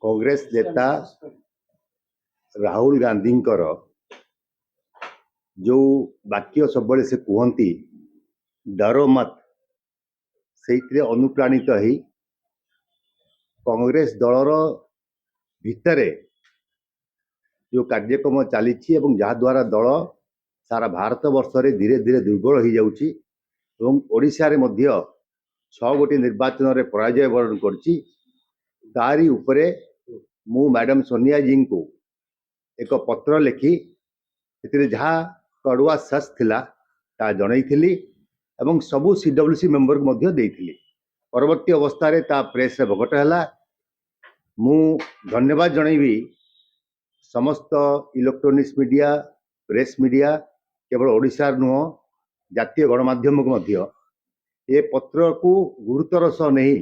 कांग्रेस नेता राहुल गांधी जो वाक्य सब से कहती डरो मत से अनुप्राणित ही कांग्रेस दलर भितर जो कार्यक्रम चली जहाद्वारा दल सारा भारत वर्ष में धीरे धीरे दुर्बल हो जाऊँगी ओडिशा रे मध्य 6 गोटी निर्वाचन में पराजय वरण करी उपरे मु मैडम सोनिया जी को एक पत्र लिखी जहाँ कड़ुआ सस थिला ता जनईली एवं सबू सीडब्ल्यूसी मेंबर को मध्य देइथिली। परवर्ती अवस्था रे ता प्रेस रे भगट है मु धन्यवाद जनईबी समस्त इलेक्ट्रोनिक्स मीडिया प्रेस मीडिया केवल ओडिशा नुह जातीय गणमाध्यम को मध्य ए पत्र को गुरुतर सह नहीं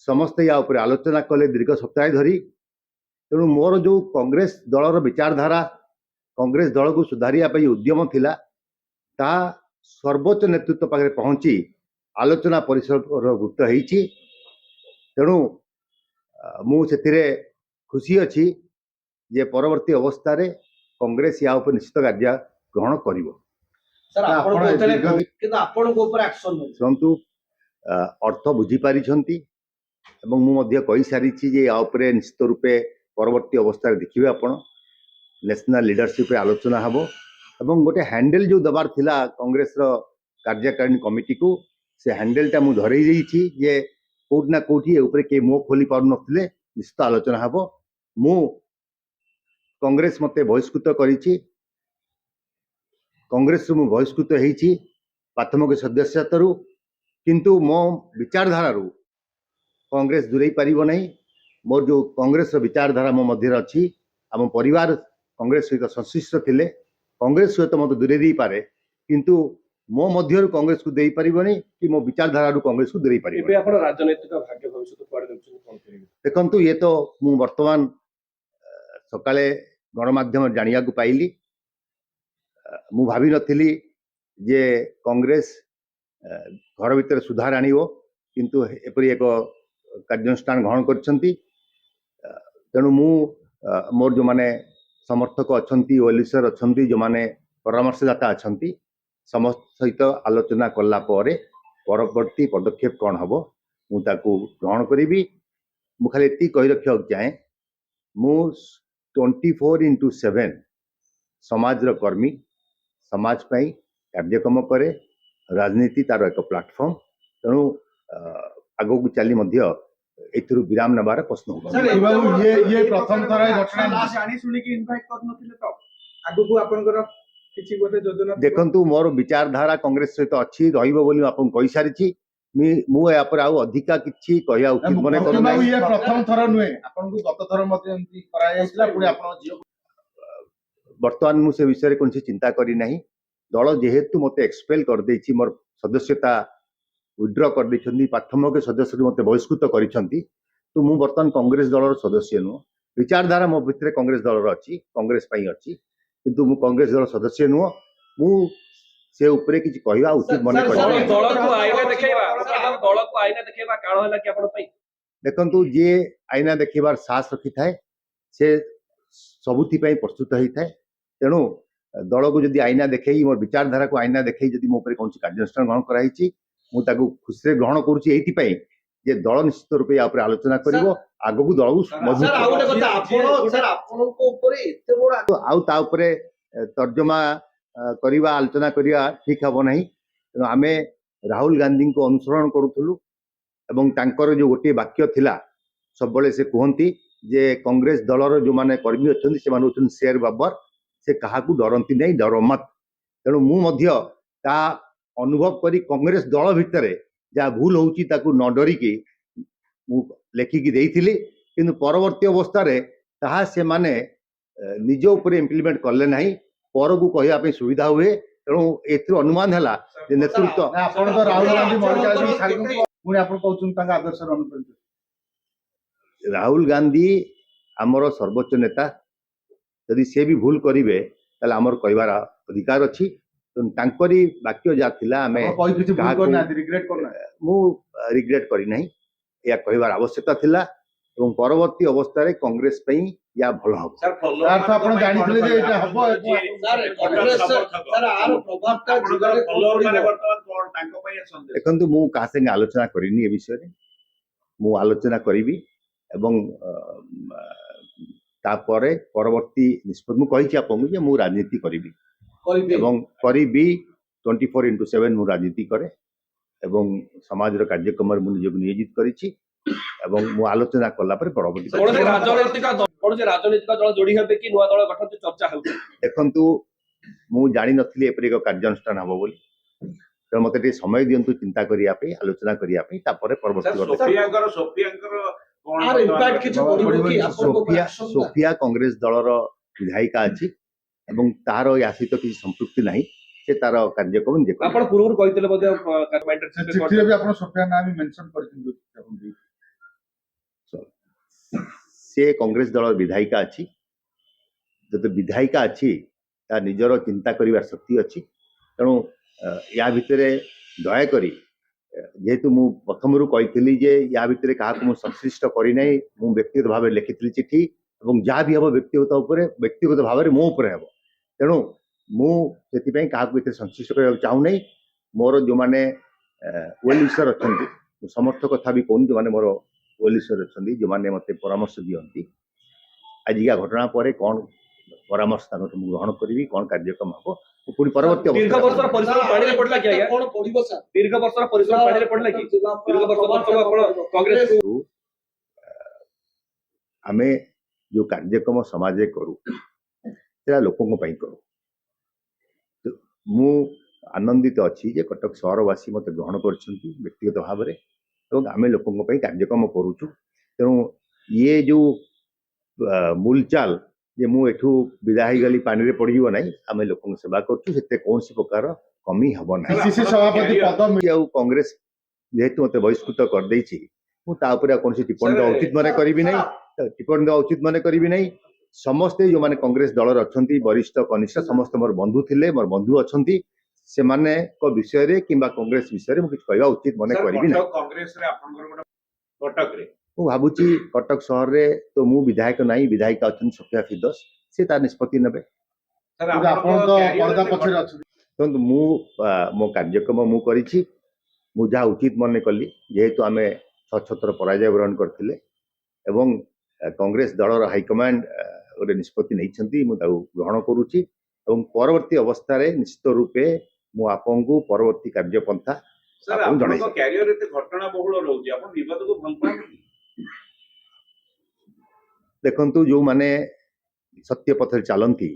समस्त या उपरे आलोचना कले दीर्घ सप्ताह धरी। तेणु मोर जो कांग्रेस दलर विचारधारा कांग्रेस दल को सुधारिया उद्यम थिला ता सर्वोच्च नेतृत्व पाखे पहुंची आलोचना परिसर गुप्त होती। तेणु मुझे खुशी अच्छी जे परवर्ती अवस्था रे कांग्रेस या उपर निश्चित कार्य ग्रहण करिवो। शुणु अर्थ बुझी पारि कही सारी निश्चित रूपे परवर्ती अवस्था देखिए आपण नेशनल लीडरशिप आलोचना हम एवं गोटे हैंडल जो दबार थिला कांग्रेस कार्यकारिणी कमिटी को से हैंडल टा मुझे धरई देछि जे कोट ना कोठी ऊपर के मुह खोली पार नथिले निश्चित आलोचना हम। मु कांग्रेस मते बहिष्कृत करिछि कांग्रेस मु बहिष्कृत होइछि प्राथमिक सदस्यतारू किंतु मो विचारधारा कांग्रेस दूरे पारिबो नहीं। मोर जो कांग्रेस विचारधारा मो मध्य अच्छी आम परिवार कांग्रेस सहित संश्लिष्ट थिले कांग्रेस सहित मत दूरे दे पारे किंतु मो मध्य कांग्रेस को दे पारिबोनी कि मो विचारधारा कांग्रेस को दूरे पारिबो। एबे आपण राजनीतिक भाग्य भविष्य पड़े कोन करिवे देखंतु ये तो मु वर्तमान सकाळे गणमाध्यम जानिया को पाइली मु भाभी नथिली जे कांग्रेस घर भीतर सुधार आनिवो किंतु एपरि एक कार्यानुष्ठान ग्रहण करछंती। तेणु मु मोर जो माने समर्थक अच्छी वेलविशर अच्छा जो माने परामर्शदाता अच्छा समस्त सहित आलोचना कला परवर्ती पदक्षेप कौन हम मुझे ग्रहण करी। मु खाली एति कही रखा चाहे मु 24/7 समाज कर्मी समाज पाई कार्यक्रम करे राजनीति तार एक प्लाटफर्म। तेणु आगो को चली विराम नबार प्रश्न ये प्रथम थर देखंतु मोर विचारधारा कांग्रेस सहित अच्छी रही सारी मुझे आउ अधिका किछि कहया उचित मने करू ये प्रथम थर नुहे आपन को गत थर मध्ये एंती करा जायछला पुनी आपन जियो वर्तमान मु से विषय रे कोनसी चिंता करी नाही। दल जेहेतु मते एक्सपेल कर देछि मोर सदस्यता विड्रॉ कर देछन्ती प्राथमिक सदस्य मते बहिष्कृत करिसंती तो मु वर्तमान कांग्रेस दलर सदस्य नुह विचारधारा मो भितर कांग्रेस दलर अच्छी कांग्रेस पई अच्छी किंतु मु कांग्रेस दल सदस्य नुह मु से ऊपर किछि कहवा उचित मने देखंतु जे आईना देखिबार साहस रखि थाए से सबुथि पई प्रस्तुत होई थाए। तेणु दल को जदि आईना देखई मोर विचारधारा को आईना देखई जदि मो ऊपर कोन कार्यानुष्ठान ग्रहण कराई मु ताकू खुशी ग्रहण करुछि एथि पई जे दल निश्चित रूप या ऊपर आलोचना करिवो आगो को दल आउ ता ऊपर तर्जमा करिवा आलोचना करिवा ठीक हबो नहीं। तेणु आमे राहुल गांधी को अनुसरण करूथुलु एवं तांकर जो गोटे वाक्य थिला सब बळे से कहंती जे कांग्रेस दलर जो माने कर्मी अछंती से माने होछन शेयर बाबर से कहा को डरंती नहीं डर मत। तेणु मु मध्य ता अनुभव करी कांग्रेस दल भितर जहाँ भूल होउची ताकू न डरिकी मु लेखिकी देइथिली किंतु परवर्ती अवस्था रे ताहा से माने निज ऊपर इम्प्लीमेंट करले नहीं पर को कहया पे सुविधा हुए। तेणु एथि अनुमान हला जे नेतृत्व आपन तो राहुल गांधी मरिका छाड़ी पुनी आपन कहउछन ताका आदर्श अनुप्रेरित राहुल गांधी आमर सर्वोच्च नेता यदि से भी भूल करिवे ताले आमर कहबार अधिकार अछि। तांकरी वाक्य जा थिला हमें रिग्रेट करना मु रिग्रेट करी नहीं या कहबार आवश्यकता थिला ଏବଂ ପରବର୍ତ୍ତୀ ଅବସ୍ଥାରେ କଂଗ୍ରେସ ପାଇଁ ୟା ଭଲ ହବ। ସାର୍ ଫଲୋ ତାର ତ ଆପଣ ଜାଣିଥିଲେ ଯେ ଏଇଟା ହବ ସାର୍ କଂଗ୍ରେସ ସାର୍ ଆର ପ୍ରଭାବଟା ଜିଲ୍ଲାରେ କଣ ମାନେ ପଡିବ? ବର୍ତ୍ତମାନ କଣ ତାଙ୍କ ପାଇଁ ସନ୍ଦେଶ? ଦେଖନ୍ତୁ ମୁଁ କାହା ସାଙ୍ଗେ ଆଲୋଚନା କରିନି ଏ ବିଷୟରେ। ମୁଁ ଆଲୋଚନା କରିବି ଏବଂ ତାପରେ ପରବର୍ତ୍ତୀ ନିଷ୍ପତ୍ତି ମୁଁ କହିଛି ଆପଣଙ୍କୁ ଯେ ମୁଁ ରାଜନୀତି କରିବି କରିବେ ଏବଂ କରିବି 24/7 ମୁଁ ରାଜନୀତି କରେ ଏବଂ ସମାଜର କାର୍ଯ୍ୟକ୍ରମରେ ମୁଁ ନିଜକୁ ନିୟୋଜିତ କରିଛି ଏବଂ ମୁଁ ଆଲୋଚନା କଲା ପରେ ପରବର୍ତ୍ତୀ କୌଣସି ରାଜନୈତିକ ଦଳ ଯୋଡି ହେବେ କି ନୂଆ ଦଳ ଗଠନ ଚର୍ଚ୍ଚା ହେଉଛି। ଦେଖନ୍ତୁ ମୁଁ ଜାଣିନଥିଲି ଏପରି ଏକ କାର୍ଯ୍ୟାନୁଷ୍ଠାନ ହବ ବୋଲି, ତେଣୁ ମତେ ଟିକେ ସମୟ ଦିଅନ୍ତୁ ଚିନ୍ତା କରିବା ପାଇଁ, ଆଲୋଚନା କରିବା ପାଇଁ, ତାପରେ ପରବର୍ତ୍ତୀ ସାର୍ ସୋଫିଆଙ୍କର କଣ ଆର ଇମ୍ପାକ୍ଟ କିଛି ପଡିବ କି ଆପଣଙ୍କ ସୋଫିଆ action ଟା? ସୋଫିଆ କଂଗ୍ରେସ ଦଳର ବିଧାୟିକା ଅଛି ଏବଂ ତାର ୟା ସହିତ କିଛି ସମ୍ପୃକ୍ତି ନାହିଁ। ସେ ତାର କାର୍ଯ୍ୟକ୍ରମ ନିଜେ କରିବ। ଆପଣ ପୂର୍ବରୁ କହିଥିଲେ ମଧ୍ୟ ଚିଠିରେ ବି ଆପଣ ସୋଫିଆ ନାଁ ବି ମେନସନ କରିଛନ୍ତି। ସେ କଂଗ୍ରେସ ଦଳର ବିଧାୟିକା ଅଛି। ଯଦି ବିଧାୟିକା ଅଛି ତା ନିଜର ଚିନ୍ତା କରିବାର ଶକ୍ତି ଅଛି। ତେଣୁ ୟା ଭିତରେ ଦୟାକରି ଯେହେତୁ ମୁଁ ପ୍ରଥମରୁ କହିଥିଲି ଯେ ୟା ଭିତରେ କାହାକୁ ମୁଁ ସଂଶ୍ଳିଷ୍ଟ କରିନାହିଁ, ମୁଁ ବ୍ୟକ୍ତିଗତ ଭାବରେ ଲେଖିଥିଲି ଚିଠି ଏବଂ ଯାହା ବି ହେବ ବ୍ୟକ୍ତିଗତ ଭାବରେ ମୋ ଉପରେ ହେବ। ତେଣୁ ମୁଁ ସେଥିପାଇଁ କାହାକୁ ଏଥିରେ ସଂଶ୍ଳିଷ୍ଟ କରିବାକୁ ଚାହୁଁନାହିଁ। ମୋର ଯେଉଁମାନେ ୱେଲ୍ ୱିଶର ଅଛନ୍ତି, ମୁଁ ସମସ୍ତ କଥା ବି କହୁନି, ଯେଉଁମାନେ ମୋର ୱେଲ୍ ୱିଶର ଅଛନ୍ତି, ଯେଉଁମାନେ ମୋତେ ପରାମର୍ଶ ଦିଅନ୍ତି, ଆଜିକା ଘଟଣା ପରେ କ'ଣ ପରାମର୍ଶ ତାଙ୍କଠୁ ମୁଁ ଗ୍ରହଣ କରିବି, କ'ଣ କାର୍ଯ୍ୟକ୍ରମ ହେବ, ମୁଁ ପୁଣି ପରବର୍ତ୍ତୀ ଦୀର୍ଘ ବର୍ଷର ପରିଶ୍ରମ ପାଣିରେ ପଡିଲା କି ଆଜ୍ଞା? କଣ ପଡିବ ସାର୍? ଦୀର୍ଘ ବର୍ଷର ପରିଶ୍ରମ ପାଣିରେ ପଡିଲା କି? ଦୀର୍ଘ ବର୍ଷ ଆପଣ କଂଗ୍ରେସ ଆମେ ଯେଉଁ କାର୍ଯ୍ୟକ୍ରମ ସମାଜରେ କରୁ ସେଟା ଲୋକଙ୍କ ପାଇଁ କରୁ। ମୁଁ ଆନନ୍ଦିତ ଅଛି ଯେ କଟକ ସହରବାସୀ ମୋତେ ଗ୍ରହଣ କରିଛନ୍ତି ବ୍ୟକ୍ତିଗତ ଭାବରେ ଏବଂ ଆମେ ଲୋକଙ୍କ ପାଇଁ କାର୍ଯ୍ୟକ୍ରମ କରୁଛୁ। ତେଣୁ ଇଏ ଯେଉଁ ମୁଲଚାଲ ଯେ ମୁଁ ଏଠୁ ବିଦା ହେଇଗଲି ପାଣିରେ ପଡ଼ିଯିବ ନାହିଁ, ଆମେ ଲୋକଙ୍କ ସେବା କରୁଛୁ, ସେଥିରେ କୌଣସି ପ୍ରକାର କମି ହେବ ନାହିଁ। ପିସିସି ସଭାପତି ପଦ ଆଉ କଂଗ୍ରେସ ଯେହେତୁ ମୋତେ ବହିଷ୍କୃତ କରିଦେଇଛି, ମୁଁ ତା ଉପରେ ଆଉ କୌଣସି ଟିପ୍ପଣୀ ଦେବା ଉଚିତ ମନେ କରିବି ନାହିଁ। ସମସ୍ତେ ଯେଉଁମାନେ କଂଗ୍ରେସ ଦଳରେ ଅଛନ୍ତି, ବରିଷ୍ଠ କନିଷ୍ଠ ସମସ୍ତେ ମୋର ବନ୍ଧୁ ଥିଲେ, ମୋର ବନ୍ଧୁ ଅଛନ୍ତି। ସେମାନଙ୍କ ବିଷୟରେ କିମ୍ବା କଂଗ୍ରେସ ବିଷୟରେ ମୁଁ କିଛି କହିବା ଉଚିତ ମନେ କରିବି ନାହିଁ। କଂଗ୍ରେସରେ ଆପଣଙ୍କର ଗୋଟେ କଟକରେ ମୁଁ ଭାବୁଛି କଟକ ସହରରେ ତ ମୁଁ ବିଧାୟକ ନାହିଁ, ବିଧାୟିକା ଅଛନ୍ତି ସୋଫିଆ ଫିରଦୋଷ, ସେ ତାର ନିଷ୍ପତ୍ତି ନେବେ। ସାର୍ ଆପଣ ତ ପରଦା ପଛରେ ଅଛନ୍ତି। ଦେଖନ୍ତୁ ମୁଁ ମୋ କାର୍ଯ୍ୟକ୍ରମ ମୁଁ କରିଛି, ମୁଁ ଯାହା ଉଚିତ ମନେ କଲି, ଯେହେତୁ ଆମେ 6 ଥର ପରାଜୟ ବରଣ କରିଥିଲେ ଏବଂ କଂଗ୍ରେସ ଦଳର ହାଇକମାଣ୍ଡ ଗୋଟେ ନିଷ୍ପତ୍ତି ନେଇଛନ୍ତି, ମୁଁ ତାକୁ ଗ୍ରହଣ କରୁଛି ଏବଂ ପରବର୍ତ୍ତୀ ଅବସ୍ଥାରେ ନିଶ୍ଚିତ ରୂପେ ମୁଁ ଆପଣଙ୍କୁ ପରବର୍ତ୍ତୀ କାର୍ଯ୍ୟପନ୍ଥା ସାର୍ ଆପଣଙ୍କୁ ଆପଣଙ୍କ ଜଣାଇବି। କ୍ୟାରିୟର ଏତେ ଘଟଣା ବହୁଳ ରହୁଛି, ଆପଣ ବିବାଦକୁ ଭଲ ପାଆନ୍ତି? ଦେଖନ୍ତୁ ଯେଉଁମାନେ ସତ୍ୟ ପଥରେ ଚାଲନ୍ତି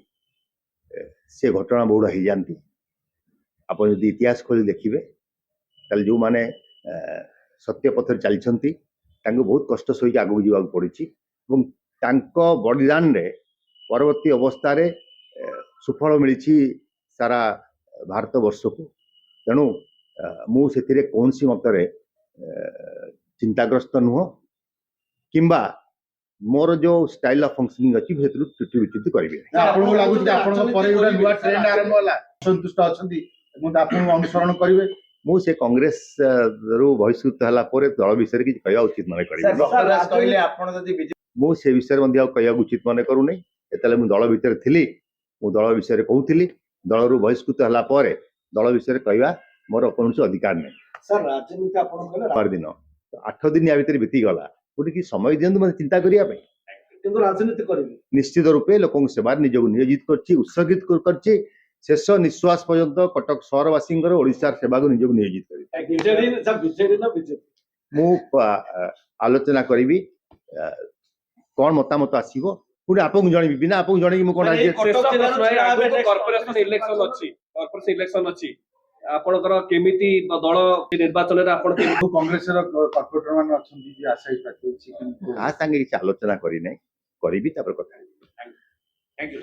ସେ ଘଟଣା ବହୁଳ ହେଇଯାନ୍ତି। ଆପଣ ଯଦି ଇତିହାସ ଖୋଲି ଦେଖିବେ ତାହେଲେ ଯେଉଁମାନେ ସତ୍ୟ ପଥରେ ଚାଲିଛନ୍ତି ତାଙ୍କୁ ବହୁତ କଷ୍ଟ ସହିକି ଆଗକୁ ଯିବାକୁ ପଡ଼ିଛି ଏବଂ ତାଙ୍କ ବଳିଦାନରେ ପରବର୍ତ୍ତୀ ଅବସ୍ଥାରେ ସୁଫଳ ମିଳିଛି ସାରା ଭାରତବର୍ଷକୁ। ତେଣୁ ମୁଁ ସେଥିରେ କୌଣସି ମତରେ ଚିନ୍ତାଗ୍ରସ୍ତ ନୁହଁ କିମ୍ବା ମୋର ଯେଉଁ ଷ୍ଟାଇଲ ଅଫ୍ ଫଙ୍କସନିଂ ଅଛି ସେଥିରୁ ତ୍ରୁଟି ବିଚ୍ୟୁତି କରିବି ନାହିଁ। ଆପଣଙ୍କୁ ଲାଗୁଛି ଯେ ଆପଣଙ୍କ ପରେ ଗୋଟେ ନୂଆ ଟ୍ରେଣ୍ଡ ଆରମ୍ଭ ହେଲା, ଅସନ୍ତୁଷ୍ଟ ଅଛନ୍ତି ଏବଂ ଆପଣଙ୍କୁ ଅନୁସରଣ କରିବେ? ମୁଁ ସେ କଂଗ୍ରେସ ରୁ ବହିଷ୍କୃତ ହେଲା ପରେ ଦଳ ବିଷୟରେ କିଛି କହିବା ଉଚିତ ମନେ କରିବି। କହିଲେ ଆପଣ ଯଦି ମୁଁ ସେ ବିଷୟରେ ମଧ୍ୟ ଆଉ କହିବାକୁ ଉଚିତ ମନେ କରୁନାହିଁ। ଯେତେବେଳେ ମୁଁ ଦଳ ଭିତରେ ଥିଲି ମୁଁ ଦଳ ବିଷୟରେ କହୁଥିଲି, ଦଳରୁ ବହିଷ୍କୃତ ହେଲା ପରେ ଦଳ ବିଷୟରେ କହିବା ମୋର କୌଣସି ଅଧିକାର ନାହିଁ। ସାର୍ ରାଜନୀତି ଆପଣ କହିଲେ ଦିନ 8 ଦିନ ୟା ଭିତରେ ବିତିଗଲା, ଗୋଟେ କି ସମୟ ଦିଅନ୍ତୁ ମୋତେ ଚିନ୍ତା କରିବା ପାଇଁ। କିନ୍ତୁ ରାଜନୀତି କରିବେ ନିଶ୍ଚିତ ରୂପେ ଲୋକଙ୍କ ସେବାରେ ନିଜକୁ ନିୟୋଜିତ କରିଛି, ଉତ୍ସର୍ଗିତ କରିଛି। ଶେଷ ନିଶ୍ୱାସ ପର୍ଯ୍ୟନ୍ତ କଟକ ସହରବାସୀଙ୍କର ଓଡ଼ିଶାର ସେବାକୁ ନିଜକୁ ନିୟୋଜିତ କରିବି। ବିଜେଡି ନା ବିଜେପି? ମୁଁ ଆଲୋଚନା କରିବି କ'ଣ ମତାମତ ଆସିବ, ପୁଣି ଆପଣଙ୍କୁ ଜଣେଇବି। ବିନା ଆପଣଙ୍କୁ ଜଣେଇକି ମୁଁ କ'ଣ କର୍ପୋରେସନ ଇଲେକ୍ସନ ଅଛି, ଆପଣଙ୍କର କେମିତି ଦଳ ନିର୍ବାଚନରେ ଆପଣ କଂଗ୍ରେସର କର୍ପୋରେଟର ମାନେ ଅଛନ୍ତି ଯେ ଆଶାୟୀ ପ୍ରାର୍ଥୀ ଅଛି, କିନ୍ତୁ କାହା ସାଙ୍ଗେ କିଛି ଆଲୋଚନା କରିନାହିଁ, କରିବି ତାପରେ କଥା ହେବି। Thank you.